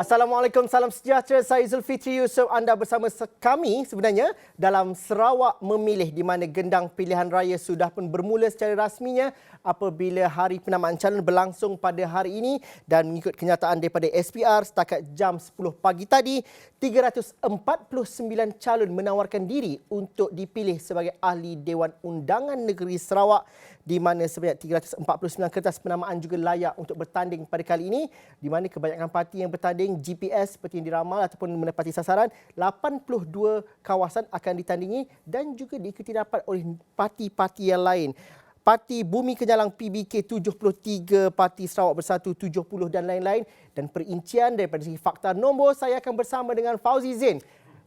Assalamualaikum, salam sejahtera. Saya Zulfitri Yusof. Anda bersama kami sebenarnya dalam Sarawak Memilih, di mana gendang pilihan raya sudah pun bermula secara rasminya apabila hari penamaan calon berlangsung pada hari ini, dan mengikut kenyataan daripada SPR setakat jam 10 pagi tadi, 349 calon menawarkan diri untuk dipilih sebagai ahli Dewan Undangan Negeri Sarawak, di mana sebanyak 349 kertas penamaan juga layak untuk bertanding pada kali ini, di mana kebanyakan parti yang bertanding GPS seperti yang diramal ataupun menepati sasaran. 82 kawasan akan ditandingi dan juga diikuti rapat oleh parti-parti yang lain. Parti Bumi Kenyalang PBK 73, Parti Sarawak Bersatu 70 dan lain-lain. Dan perincian daripada segi fakta nombor, saya akan bersama dengan Fauzi Zain.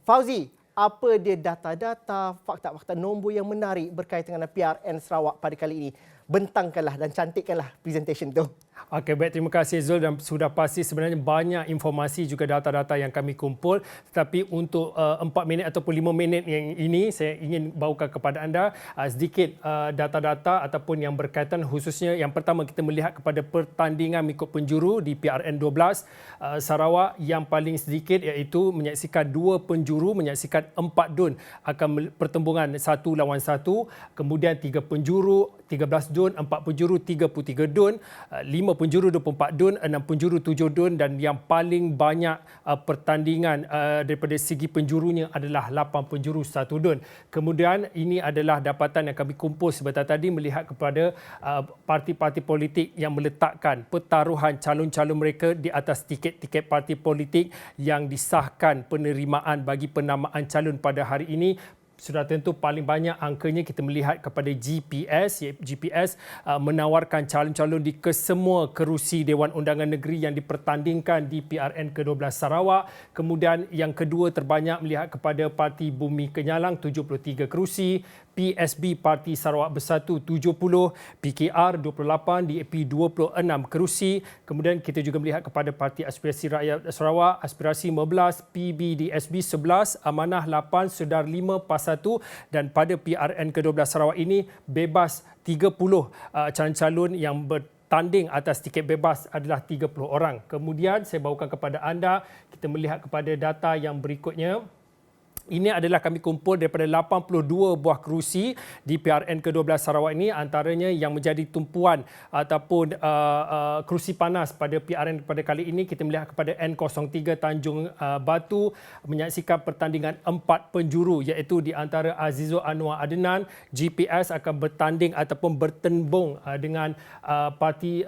Fauzi, apa dia data-data, fakta-fakta nombor yang menarik berkaitan dengan PRN Sarawak pada kali ini? Bentangkanlah dan cantikkanlah presentation tu. Okey, baik, terima kasih Zul, dan sudah pasti sebenarnya banyak informasi juga data-data yang kami kumpul, tetapi untuk 4 minit ataupun 5 minit yang ini saya ingin bawakan kepada anda sedikit data-data ataupun yang berkaitan, khususnya yang pertama kita melihat kepada pertandingan mengikut penjuru di PRN 12 Sarawak. Yang paling sedikit iaitu menyaksikan 2 penjuru menyaksikan 4 dun akan pertembungan 1 lawan 1, kemudian 3 penjuru 13 dun, 4 penjuru 33 dun, 5 penjuru 24 dun, 6 penjuru 7 dun, dan yang paling banyak pertandingan daripada segi penjurunya adalah 8 penjuru 1 dun. Kemudian ini adalah dapatan yang kami kumpul sebentar tadi melihat kepada parti-parti politik yang meletakkan pertaruhan calon-calon mereka di atas tiket-tiket parti politik yang disahkan penerimaan bagi penamaan calon pada hari ini. Sudah tentu paling banyak angkanya kita melihat kepada GPS. GPS menawarkan calon-calon di kesemua kerusi Dewan Undangan Negeri yang dipertandingkan di PRN ke-12 Sarawak. Kemudian yang kedua terbanyak melihat kepada Parti Bumi Kenyalang 73 kerusi, PSB Parti Sarawak Bersatu 70, PKR 28, DAP 26 kerusi. Kemudian kita juga melihat kepada Parti Aspirasi Rakyat Sarawak, Aspirasi 15, PBDSB 11, Amanah 8, Sedar 5, PAS 1, dan pada PRN ke-12 Sarawak ini bebas 30 calon-calon yang bertanding atas tiket bebas adalah 30 orang. Kemudian saya bawakan kepada anda, kita melihat kepada data yang berikutnya. Ini adalah kami kumpul daripada 82 buah kerusi di PRN ke-12 Sarawak ini, antaranya yang menjadi tumpuan ataupun kerusi panas pada PRN pada kali ini. Kita melihat kepada N03 Tanjung Batu menyaksikan pertandingan 4 penjuru, iaitu di antara Azizul Anwar Adnan. GPS akan bertanding ataupun bertembung dengan Parti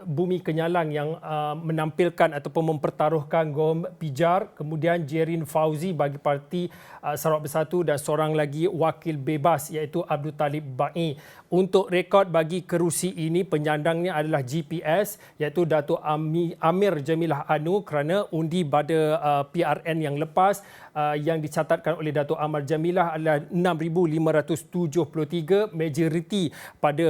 Bumi Kenyalang yang menampilkan ataupun mempertaruhkan Gom Pijar, kemudian Jerin Fauzi bagi Parti Sarawak Bersatu, dan seorang lagi wakil bebas iaitu Abdul Talib Ba'i. Untuk rekod bagi kerusi ini, penyandangnya adalah GPS iaitu Datuk Amir Jamilah Anu, kerana undi pada PRN yang lepas yang dicatatkan oleh Datuk Amir Jamilah adalah 6,573. Majoriti pada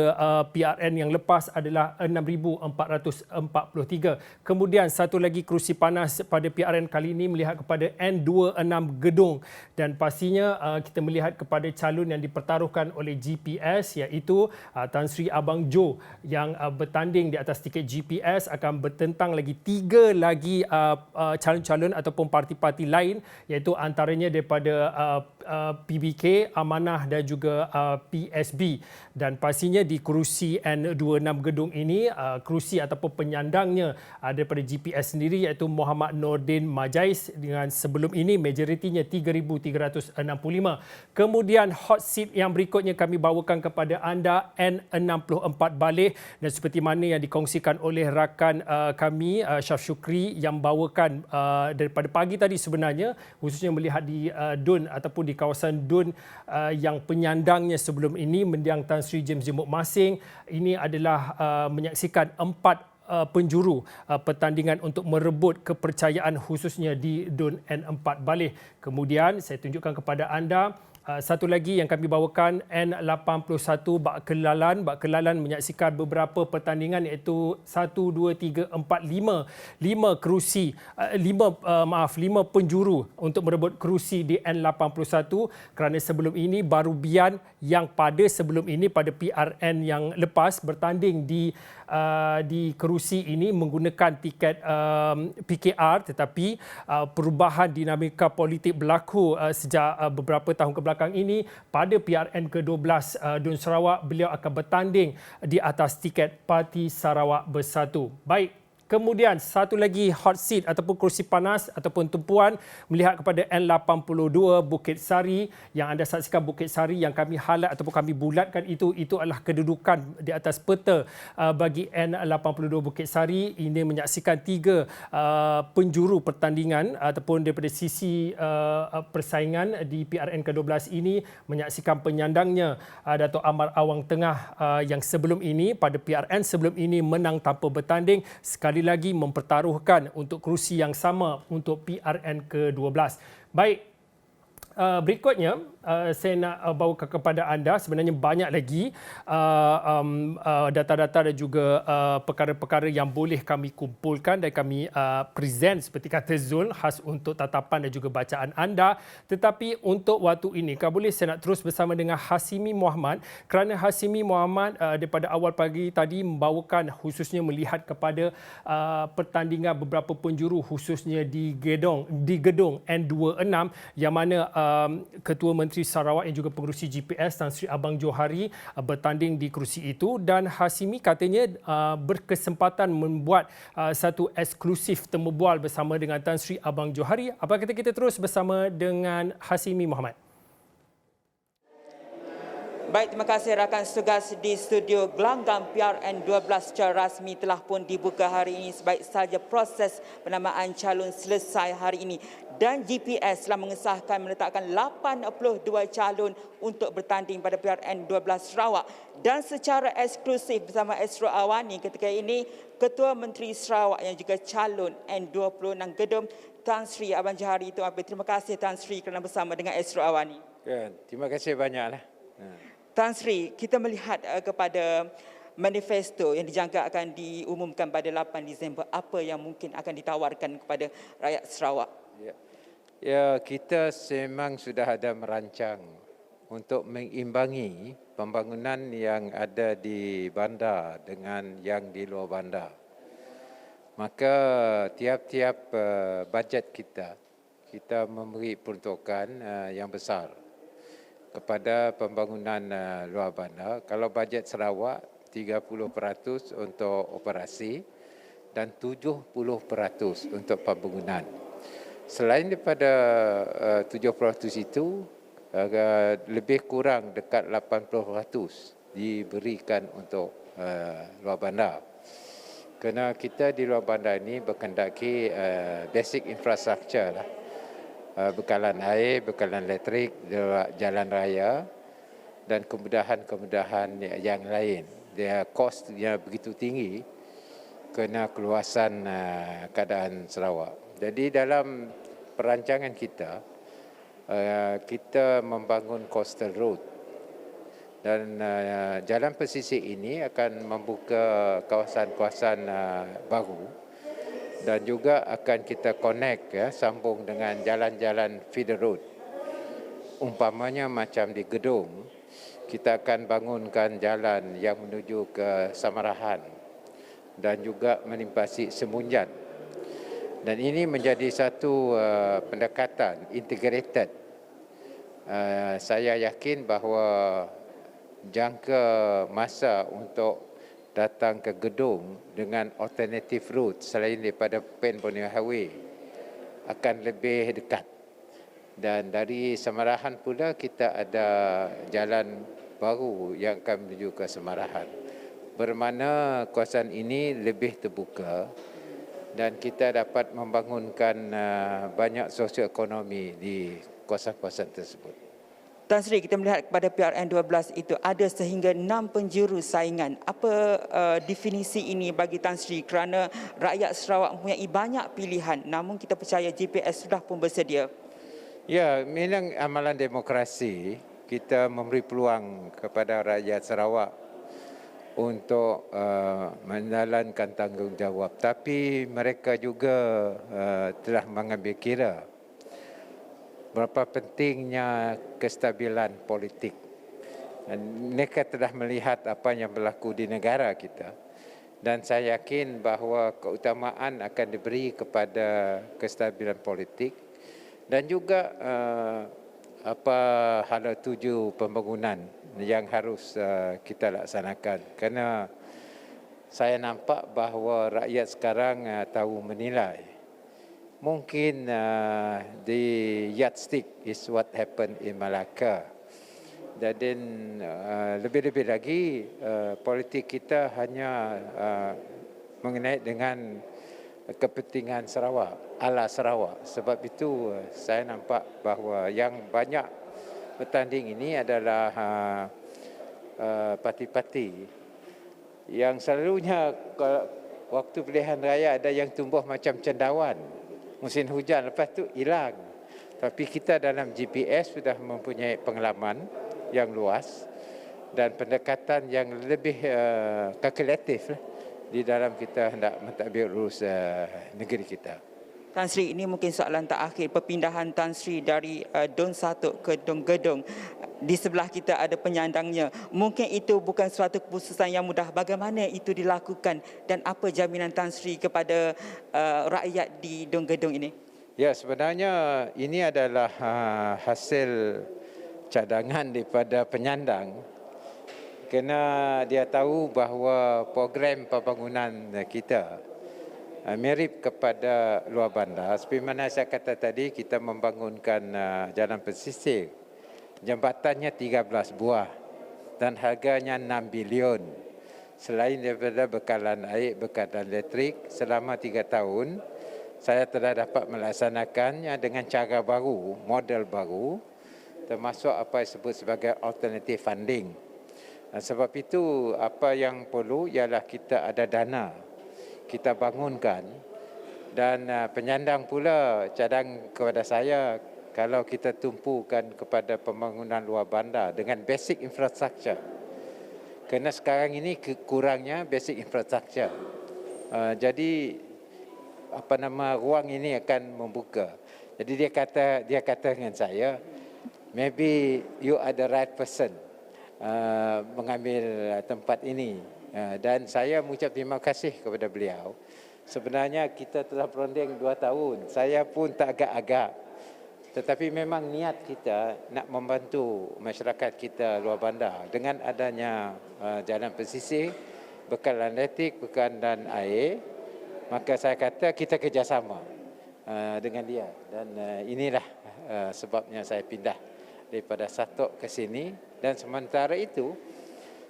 PRN yang lepas adalah 6,443. Kemudian satu lagi kerusi panas pada PRN kali ini melihat kepada N26 Gedung, dan pastinya kita melihat kepada calon yang dipertaruhkan oleh GPS iaitu Tan Sri Abang Jo yang bertanding di atas tiket GPS, akan bertentang lagi 3 lagi calon-calon ataupun parti-parti lain, iaitu antaranya daripada PBK, Amanah dan juga PSB. Dan pastinya di kerusi N26 Gedung ini, kerusi ataupun penyandangnya daripada GPS sendiri iaitu Muhammad Nordin Majais, dengan sebelum ini majoritinya 3,365. Kemudian hot seat yang berikutnya kami bawakan kepada anda, N64 Baleh, dan seperti mana yang dikongsikan oleh rakan kami Syaf Syukri yang bawakan daripada pagi tadi sebenarnya, khususnya melihat di Dun ataupun di kawasan Dun yang penyandangnya sebelum ini mendiang Tan Sri James Jemuk Masing. Ini adalah menyaksikan 4 penjuru pertandingan untuk merebut kepercayaan khususnya di Dun N4 Baleh. Kemudian saya tunjukkan kepada anda Satu lagi yang kami bawakan N81 Bak Kelalan. Bak Kelalan menyaksikan beberapa pertandingan iaitu 1, 2, 3, 4, 5 kerusi, 5 penjuru untuk merebut kerusi di N81 kerana sebelum ini baru Bian yang pada sebelum ini pada PRN yang lepas bertanding di kerusi ini menggunakan tiket PKR, tetapi perubahan dinamika politik berlaku sejak beberapa tahun kebelakang ini. Pada PRN ke-12 Dun Sarawak, beliau akan bertanding di atas tiket Parti Sarawak Bersatu. Baik. Kemudian satu lagi hot seat ataupun kerusi panas ataupun tumpuan melihat kepada N82 Bukit Sari. Yang anda saksikan Bukit Sari yang kami highlight ataupun kami bulatkan itu adalah kedudukan di atas peta bagi N82 Bukit Sari. Ini menyaksikan 3 penjuru pertandingan ataupun daripada sisi persaingan di PRN ke-12 ini menyaksikan penyandangnya Dato' Amar Awang Tengah yang sebelum ini pada PRN sebelum ini menang tanpa bertanding, sekali lagi mempertaruhkan untuk kerusi yang sama untuk PRN ke-12. Baik, berikutnya saya nak bawakan kepada anda sebenarnya banyak lagi data-data dan juga perkara-perkara yang boleh kami kumpulkan dan kami present seperti kata Zul khas untuk tatapan dan juga bacaan anda. Tetapi untuk waktu ini, kalau boleh saya nak terus bersama dengan Hasimi Muhammad kerana Hasimi Muhammad daripada awal pagi tadi membawakan khususnya melihat kepada pertandingan beberapa penjuru khususnya di gedung N26 yang mana Ketua Menteri Sarawak yang juga pengerusi GPS Tan Sri Abang Johari bertanding di kerusi itu, dan Hasimi katanya berkesempatan membuat satu eksklusif temu bual bersama dengan Tan Sri Abang Johari. Apa kata kita terus bersama dengan Hasimi Muhammad? Baik, terima kasih rakan tugas di studio Gelanggang. PRN 12 secara rasmi telah pun dibuka hari ini. Sebaik saja proses penamaan calon selesai hari ini. Dan GPS telah mengesahkan menetapkan 82 calon untuk bertanding pada PRN 12 Sarawak. Dan secara eksklusif bersama Esro Awani ketika ini, Ketua Menteri Sarawak yang juga calon N26 Gedung Tan Sri Abang Johari. Terima kasih Tan Sri kerana bersama dengan Esro Awani. Ya, terima kasih banyaklah. Tan Sri, kita melihat kepada manifesto yang dijangka akan diumumkan pada 8 Disember, apa yang mungkin akan ditawarkan kepada rakyat Sarawak? Ya, kita memang sudah ada merancang untuk mengimbangi pembangunan yang ada di bandar dengan yang di luar bandar. Maka tiap-tiap bajet kita memberi peruntukan yang besar kepada pembangunan luar bandar. Kalau bajet Sarawak 30% untuk operasi dan 70% untuk pembangunan. Selain daripada 70% itu, lebih kurang dekat 80% diberikan untuk luar bandar. Kerana kita di luar bandar ini berkendaki basic infrastructure lah. Bekalan air, bekalan elektrik, jalan raya dan kemudahan-kemudahan yang lain. Dia kosnya begitu tinggi kerana keluasan keadaan Sarawak. Jadi dalam perancangan kita, kita membangun coastal road dan jalan pesisir ini akan membuka kawasan-kawasan baru. Dan juga akan kita connect, sambung dengan jalan-jalan feeder road. Umpamanya macam di Gedung, kita akan bangunkan jalan yang menuju ke Samarahan dan juga melimpasi Semunjan. Dan ini menjadi satu pendekatan integrated. Saya yakin bahawa jangka masa untuk datang ke Gedung dengan alternative route selain daripada Pen Borneo Highway akan lebih dekat. Dan dari Samarahan pula kita ada jalan baru yang akan menuju ke Samarahan. Bermakna kawasan ini lebih terbuka dan kita dapat membangunkan banyak sosioekonomi di kawasan-kawasan tersebut. Tan Sri, kita melihat kepada PRN 12 itu ada sehingga 6 penjuru saingan. Apa definisi ini bagi Tan Sri kerana rakyat Sarawak mempunyai banyak pilihan namun kita percaya GPS sudah pun bersedia? Ya, memang amalan demokrasi kita memberi peluang kepada rakyat Sarawak untuk menjalankan tanggungjawab. Tapi mereka juga telah mengambil kira berapa pentingnya kestabilan politik. Dan mereka telah melihat apa yang berlaku di negara kita. Dan saya yakin bahawa keutamaan akan diberi kepada kestabilan politik dan juga apa hala tuju pembangunan yang harus kita laksanakan. Kerana saya nampak bahawa rakyat sekarang tahu menilai. Mungkin the yardstick is what happened in Malacca. Jadi lebih-lebih lagi politik kita hanya mengenai dengan kepentingan Sarawak, ala Sarawak. Sebab itu saya nampak bahawa yang banyak bertanding ini adalah parti-parti yang selalunya waktu pilihan raya ada yang tumbuh macam cendawan. Musim hujan lepas tu hilang. Tapi kita dalam GPS sudah mempunyai pengalaman yang luas dan pendekatan yang lebih kalkulatif di dalam kita hendak mentadbir urus negeri kita. Tan Sri, ini mungkin soalan terakhir, perpindahan Tan Sri dari Dun 1 ke Dun Gedong. Di sebelah kita ada penyandangnya. Mungkin itu bukan suatu keputusan yang mudah. Bagaimana itu dilakukan dan apa jaminan Tan Sri kepada rakyat di Dun Gedong ini? Ya, sebenarnya ini adalah hasil cadangan daripada penyandang. Kerana dia tahu bahawa program pembangunan kita mirip kepada luar bandar. Seperti mana saya kata tadi, kita membangunkan jalan pesisir. Jambatannya 13 buah dan harganya 6 bilion. Selain daripada bekalan air, bekalan elektrik, selama 3 tahun, saya telah dapat melaksanakannya dengan cara baru, model baru, termasuk apa yang disebut sebagai alternative funding. Sebab itu apa yang perlu ialah kita ada dana, kita bangunkan dan penyandang pula cadang kepada saya kalau kita tumpukan kepada pembangunan luar bandar dengan basic infrastructure. Kerana sekarang ini kurangnya basic infrastructure. Jadi ruang ini akan membuka. Jadi dia kata dengan saya, maybe you are the right person mengambil tempat ini. Dan saya mengucap terima kasih kepada beliau. Sebenarnya kita telah berunding 2 tahun. Saya pun tak agak-agak. Tetapi memang niat kita nak membantu masyarakat kita luar bandar dengan adanya jalan pesisir, bekalan elektrik, bekalan air. Maka saya kata kita kerjasama dengan dia. Dan inilah sebabnya saya pindah daripada Satok ke sini. Dan sementara itu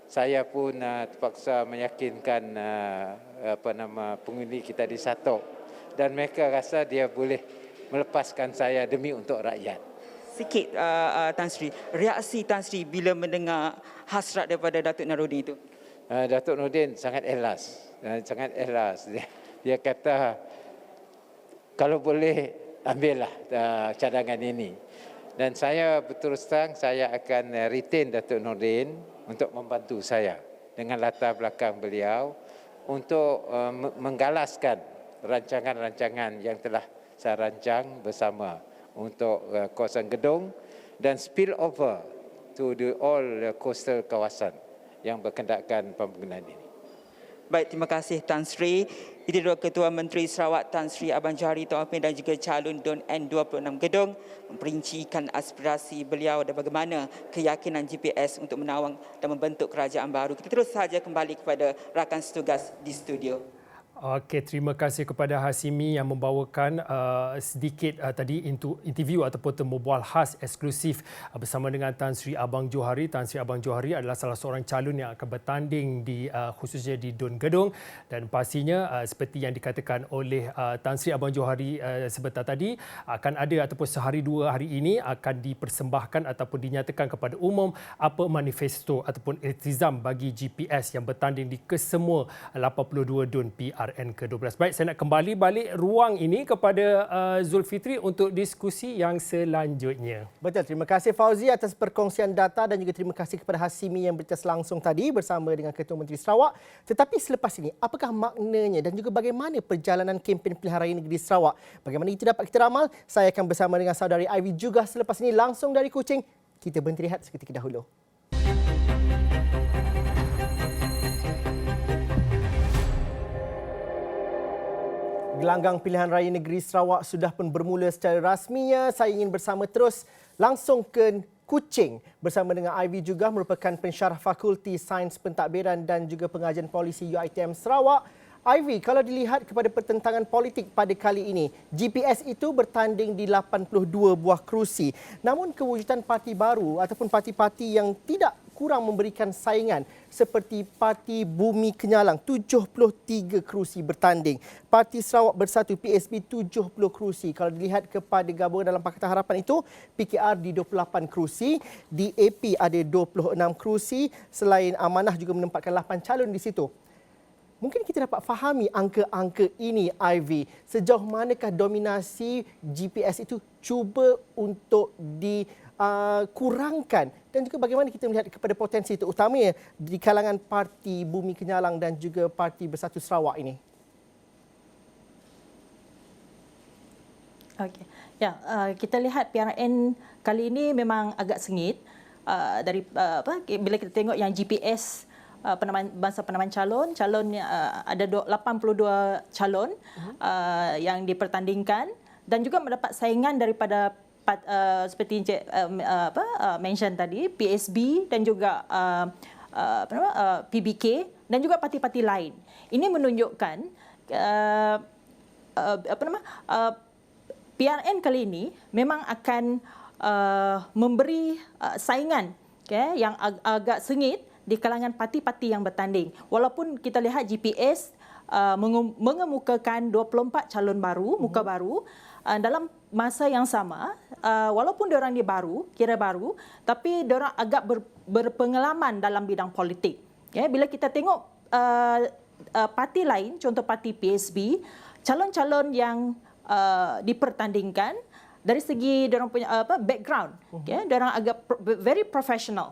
saya pun terpaksa meyakinkan pengundi kita di Satok dan mereka rasa dia boleh melepaskan saya demi untuk rakyat. Sikit Tan Sri, reaksi Tan Sri bila mendengar hasrat daripada Datuk Nordin itu? Datuk Nordin sangat ikhlas, Dia kata kalau boleh ambillah cadangan ini. Dan saya berterus terang saya akan retain Datuk Nordin untuk membantu saya dengan latar belakang beliau untuk menggalaskan rancangan-rancangan yang telah saya rancang bersama untuk kawasan Gedong dan spill over to all coastal kawasan yang berkendakkan pembangunan ini. Baik, terima kasih Tan Sri. Itu adalah Ketua Menteri Sarawak Tan Sri Abang Johari Taufiq dan juga calon Dun N26 Gedong memperincikan aspirasi beliau dan bagaimana keyakinan GPS untuk menawang dan membentuk kerajaan baru. Kita terus saja kembali kepada rakan setugas di studio. Okey, terima kasih kepada Hasimi yang membawakan sedikit tadi interview ataupun temu bual khas eksklusif bersama dengan Tan Sri Abang Johari. Tan Sri Abang Johari adalah salah seorang calon yang akan bertanding di khususnya di Dun Gedong dan pastinya seperti yang dikatakan oleh Tan Sri Abang Johari sebentar tadi akan ada ataupun sehari 2 hari ini akan dipersembahkan ataupun dinyatakan kepada umum apa manifesto ataupun iltizam bagi GPS yang bertanding di kesemua 82 Dun PR. PRN ke-12. Baik, saya nak kembali balik ruang ini kepada Zulfitri untuk diskusi yang selanjutnya. Betul, terima kasih Fauzi atas perkongsian data dan juga terima kasih kepada Hasimi yang bercerita langsung tadi bersama dengan Ketua Menteri Sarawak. Tetapi selepas ini, apakah maknanya dan juga bagaimana perjalanan kempen pilihan raya negeri Sarawak? Bagaimana itu dapat kita ramal? Saya akan bersama dengan saudari Ivy juga selepas ini langsung dari Kuching. Kita berhenti rehat seketika dahulu. Gelanggang pilihan raya negeri Sarawak sudah pun bermula secara rasminya. Saya ingin bersama terus langsung ke Kuching bersama dengan Ivy juga merupakan pensyarah Fakulti Sains Pentadbiran dan juga Pengajian Polisi UiTM Sarawak. Ivy, kalau dilihat kepada pertentangan politik pada kali ini, GPS itu bertanding di 82 buah kerusi. Namun kewujudan parti baru ataupun parti-parti yang tidak kurang memberikan saingan seperti Parti Bumi Kenyalang 73 kerusi bertanding. Parti Sarawak Bersatu PSB 70 kerusi. Kalau dilihat kepada gabungan dalam Pakatan Harapan itu, PKR di 28 kerusi, DAP ada 26 kerusi, selain Amanah juga menempatkan 8 calon di situ. Mungkin kita dapat fahami angka-angka ini, Ivy. Sejauh manakah dominasi GPS itu cuba untuk dikurangkan dan juga bagaimana kita melihat kepada potensi itu utamanya di kalangan Parti Bumi Kenyalang dan juga Parti Bersatu Sarawak ini? Okey. Ya, kita lihat PRN kali ini memang agak sengit bila kita tengok yang GPS bangsa penamaan calon ada 82 calon yang dipertandingkan dan juga mendapat saingan daripada seperti Encik mention tadi PSB dan juga PBK dan juga parti-parti lain. Ini menunjukkan PRN kali ini memang akan memberi saingan yang agak sengit di kalangan parti-parti yang bertanding. Walaupun kita lihat GPS mengemukakan 24 calon baru, muka baru, dalam masa yang sama, walaupun diorang ni kira baru, tapi diorang agak berpengalaman dalam bidang politik. Bila kita tengok parti lain, contoh parti PSB, calon-calon yang dipertandingkan dari segi diorang punya background, diorang agak very professional.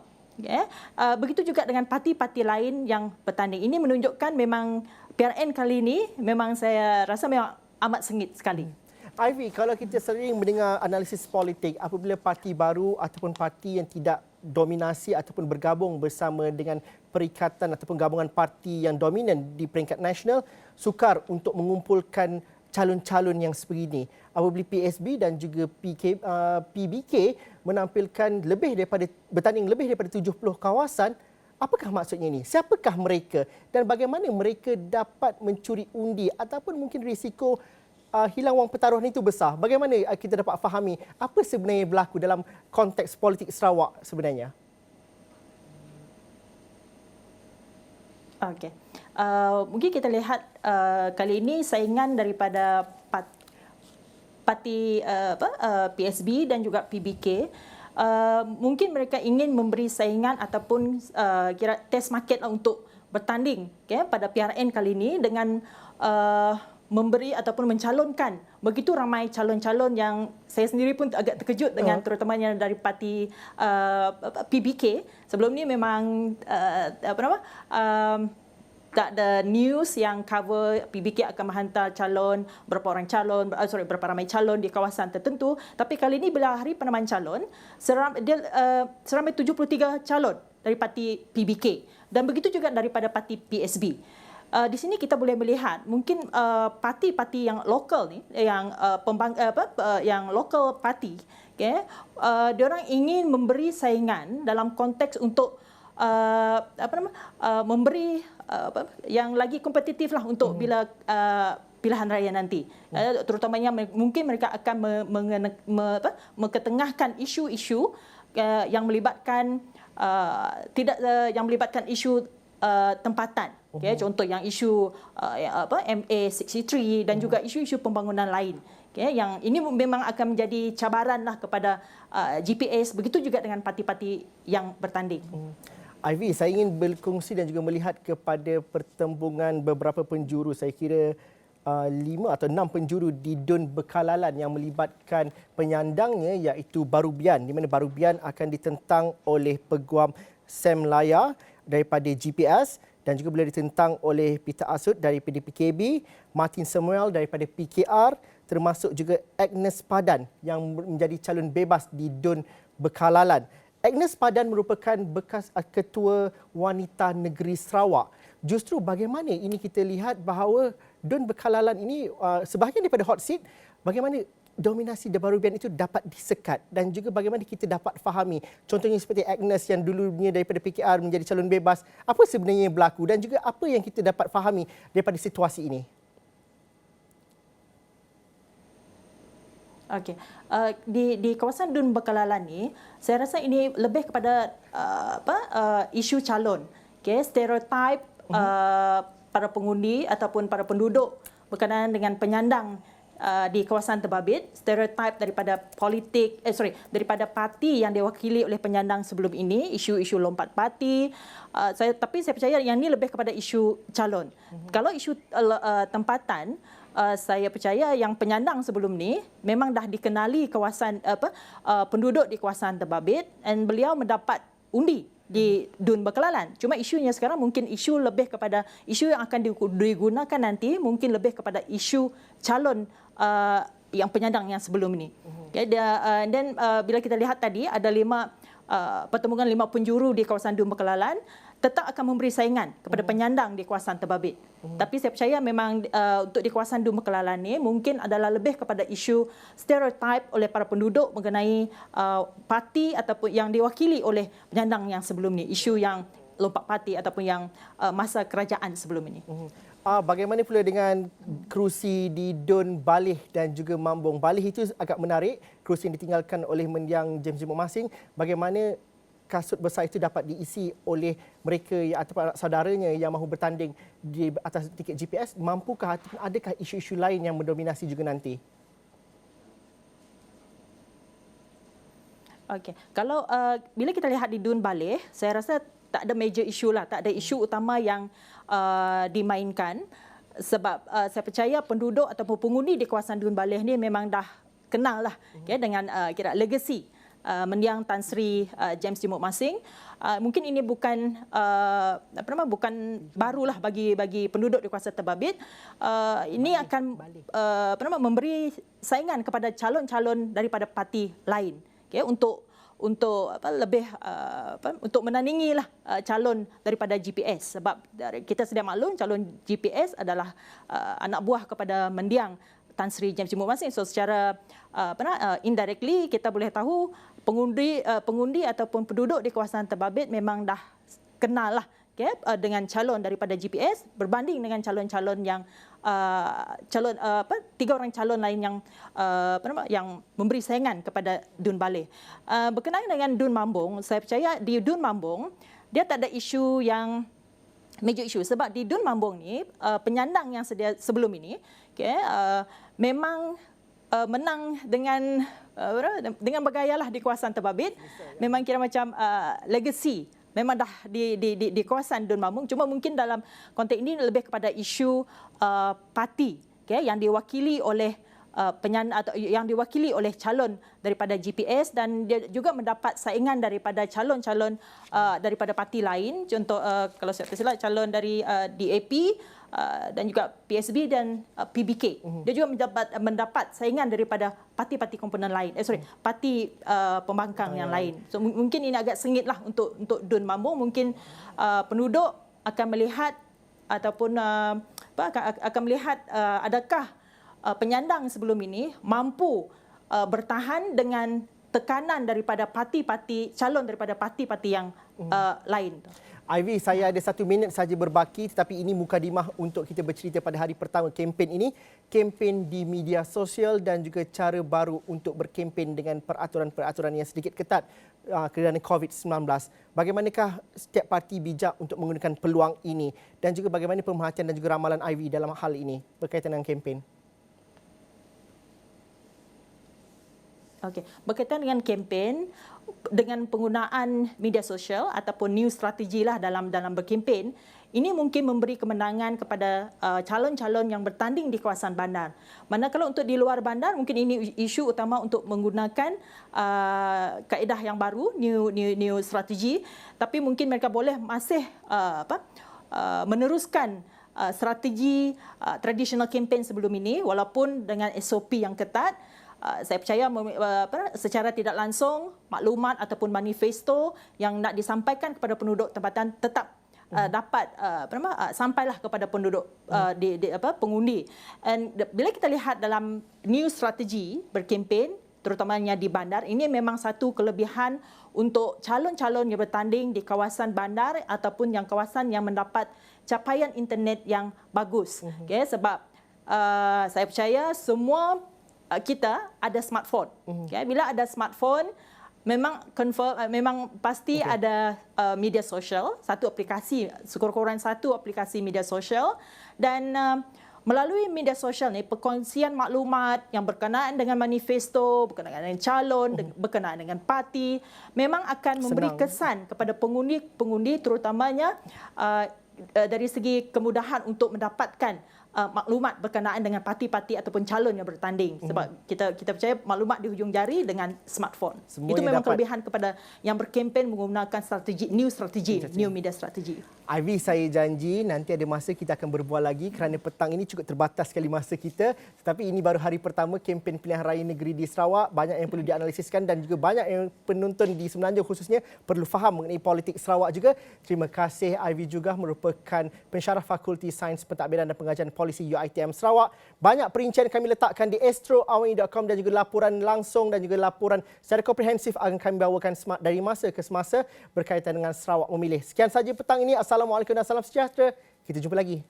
Begitu juga dengan parti-parti lain yang bertanding. Ini menunjukkan memang PRN kali ini memang saya rasa memang amat sengit sekali. Ivy, kalau kita sering mendengar analisis politik apabila parti baru ataupun parti yang tidak dominasi ataupun bergabung bersama dengan perikatan ataupun gabungan parti yang dominan di peringkat nasional sukar untuk mengumpulkan calon-calon yang sebegini. Apabila PSB dan juga PBK menampilkan bertanding lebih daripada 70 kawasan, apakah maksudnya ini? Siapakah mereka dan bagaimana mereka dapat mencuri undi ataupun mungkin risiko hilang wang pertaruhan itu besar? Bagaimana kita dapat fahami apa sebenarnya berlaku dalam konteks politik Sarawak sebenarnya? Okey. Mungkin kita lihat kali ini saingan daripada parti PSB dan juga PBK. Mungkin mereka ingin memberi saingan ataupun kira test market untuk bertanding pada PRN kali ini dengan memberi ataupun mencalonkan begitu ramai calon-calon yang saya sendiri pun agak terkejut dengan terutamanya dari parti PBK. Sebelum ni memang tak ada news yang cover PBK akan menghantar calon, berapa ramai calon di kawasan tertentu. Tapi kali ini bila hari penamaan calon, seramai 73 calon dari parti PBK dan begitu juga daripada parti PSB. Di sini kita boleh melihat mungkin parti-parti yang lokal ni, yang lokal parti, diorang ingin memberi saingan dalam konteks untuk memberi yang lagi kompetitif lah untuk bila pilihan raya nanti. Terutamanya mungkin mereka akan mengetengahkan isu-isu yang melibatkan yang melibatkan isu tempatan. Contoh yang isu MA63 dan juga isu-isu pembangunan lain. Yang ini memang akan menjadi cabaranlah kepada GPS, begitu juga dengan parti-parti yang bertanding. Ivy, saya ingin berkongsi dan juga melihat kepada pertembungan beberapa penjuru. Saya kira 5 atau 6 penjuru di DUN Bekalalan yang melibatkan penyandangnya iaitu Barubian, di mana Barubian akan ditentang oleh Peguam Sam Laya daripada GPS dan juga beliau ditentang oleh Peter Asud daripada PKB, Martin Samuel daripada PKR, termasuk juga Agnes Padan yang menjadi calon bebas di DUN Bekalalan. Agnes Padan merupakan bekas ketua wanita negeri Sarawak. Justru bagaimana ini kita lihat bahawa DUN Bekalalan ini sebahagian daripada hot seat, bagaimana dominasi Barubian itu dapat disekat dan juga bagaimana kita dapat fahami. Contohnya seperti Agnes yang dulunya daripada PKR menjadi calon bebas, apa sebenarnya yang berlaku dan juga apa yang kita dapat fahami daripada situasi ini? Okey, di kawasan DUN Bekalalan ni, saya rasa ini lebih kepada isu calon, stereotip para pengundi ataupun para penduduk berkenaan dengan penyandang di kawasan terbabit, stereotip daripada daripada parti yang diwakili oleh penyandang sebelum ini, isu-isu lompat parti. Tapi saya percaya yang ini lebih kepada isu calon. Kalau isu tempatan, saya percaya yang penyandang sebelum ni memang dah dikenali kawasan penduduk di kawasan terbabit dan beliau mendapat undi di DUN Bekalalan. Cuma isunya sekarang mungkin isu lebih kepada isu yang akan digunakan nanti mungkin lebih kepada isu calon yang penyandang yang sebelum ini. Dan bila kita lihat tadi ada 5 pertembungan 5 penjuru di kawasan DUN Bekalalan tetap akan memberi saingan kepada penyandang di kawasan terbabit. Tapi saya percaya memang untuk di kawasan DUN Bekalalan ni mungkin adalah lebih kepada isu stereotip oleh para penduduk mengenai parti ataupun yang diwakili oleh penyandang yang sebelum ni, isu yang lompat parti ataupun yang masa kerajaan sebelum ini. Bagaimana pula dengan kerusi di DUN Baleh dan juga Mambung? Baleh itu agak menarik, kerusi yang ditinggalkan oleh mendiang James Jimok Masing. Bagaimana kasut besar itu dapat diisi oleh mereka ataupun anak saudaranya yang mahu bertanding di atas tiket GPS? Mampukah ataupun adakah isu-isu lain yang mendominasi juga nanti? Okey, kalau bila kita lihat di DUN Baleh, saya rasa tak ada major isu lah, tak ada isu utama yang dimainkan sebab saya percaya penduduk ataupun pengundi di kawasan DUN Baleh ni memang dah kenal lah dengan kira legacy mendiang Tan Sri James Jimok Masing. Mungkin ini bukan bukan barulah bagi penduduk di kawasan terbabit. Ini akan memberi saingan kepada calon-calon daripada parti lain, untuk lebih untuk menandingilah calon daripada GPS, sebab kita sedia maklum calon GPS adalah anak buah kepada mendiang Tan Sri James Jimok Masing. So secara indirectly kita boleh tahu pengundi ataupun penduduk di kawasan terbabit memang dah kenal lah dengan calon daripada GPS berbanding dengan calon-calon yang tiga orang calon lain yang memberi saingan kepada DUN Baleh. Berkenaan dengan DUN Mambung, saya percaya di DUN Mambung dia tak ada isu yang major isu sebab di DUN Mambung ni penyandang yang sedia sebelum ini memang menang dengan bergayalah di kawasan terbabit. Memang kira macam legacy memang dah di kawasan DUN Mambung. Cuma mungkin dalam konteks ini lebih kepada isu parti yang diwakili oleh atau yang diwakili oleh calon daripada GPS dan dia juga mendapat saingan daripada calon-calon daripada parti lain. Contoh kalau saya tersilap calon dari DAP dan juga PSB dan PBK. Dia juga mendapat saingan daripada parti-parti komponen lain. Parti pembangkang yang lain. So mungkin ini agak sengitlah untuk DUN Mambung. Mungkin penduduk akan melihat ataupun akan melihat adakah penyandang sebelum ini mampu bertahan dengan tekanan daripada parti-parti calon daripada parti-parti yang lain. Ivy, saya ada 1 minit saja berbaki, tetapi ini mukadimah untuk kita bercerita pada hari pertama kempen ini. Kempen di media sosial dan juga cara baru untuk berkempen dengan peraturan-peraturan yang sedikit ketat kerana COVID-19. Bagaimanakah setiap parti bijak untuk menggunakan peluang ini? Dan juga bagaimana pemerhatian dan juga ramalan Ivy dalam hal ini berkaitan dengan kempen? Okey, berkaitan dengan kempen, dengan penggunaan media sosial ataupun new strategi lah dalam berkempen, ini mungkin memberi kemenangan kepada calon-calon yang bertanding di kawasan bandar. Manakala untuk di luar bandar, mungkin ini isu utama untuk menggunakan kaedah yang baru, new strategi, tapi mungkin mereka boleh masih meneruskan strategi traditional campaign sebelum ini walaupun dengan SOP yang ketat. Saya percaya secara tidak langsung maklumat ataupun manifesto yang nak disampaikan kepada penduduk tempatan tetap dapat sampailah kepada penduduk pengundi. Dan bila kita lihat dalam new strategi berkempen terutamanya di bandar, ini memang satu kelebihan untuk calon-calon yang bertanding di kawasan bandar ataupun yang kawasan yang mendapat capaian internet yang bagus. Okay, sebab saya percaya semua kita ada smartphone. Okay, bila ada smartphone, memang pasti ada media sosial, satu aplikasi, sekurang-kurangnya satu aplikasi media sosial, dan melalui media sosial ni perkongsian maklumat yang berkenaan dengan manifesto, berkenaan dengan calon, berkenaan dengan parti memang akan memberi kesan kepada pengundi terutamanya dari segi kemudahan untuk mendapatkan maklumat berkenaan dengan parti-parti ataupun calon yang bertanding. Sebab kita percaya maklumat di hujung jari dengan smartphone. Itu memang kelebihan kepada yang berkempen menggunakan new media strategi. Ivy, saya janji nanti ada masa kita akan berbual lagi kerana petang ini cukup terbatas sekali masa kita. Tetapi ini baru hari pertama kempen pilihan raya negeri di Sarawak. Banyak yang perlu dianalisiskan dan juga banyak yang penonton di Semenanjung khususnya perlu faham mengenai politik Sarawak juga. Terima kasih Ivy juga merupakan pensyarah Fakulti Sains Pentadbiran dan Pengajian Polisi UiTM Sarawak. Banyak perincian kami letakkan di astroawani.com dan juga laporan langsung dan juga laporan secara komprehensif akan kami bawakan dari masa ke semasa berkaitan dengan Sarawak memilih. Sekian saja petang ini. Assalamualaikum dan salam sejahtera. Kita jumpa lagi.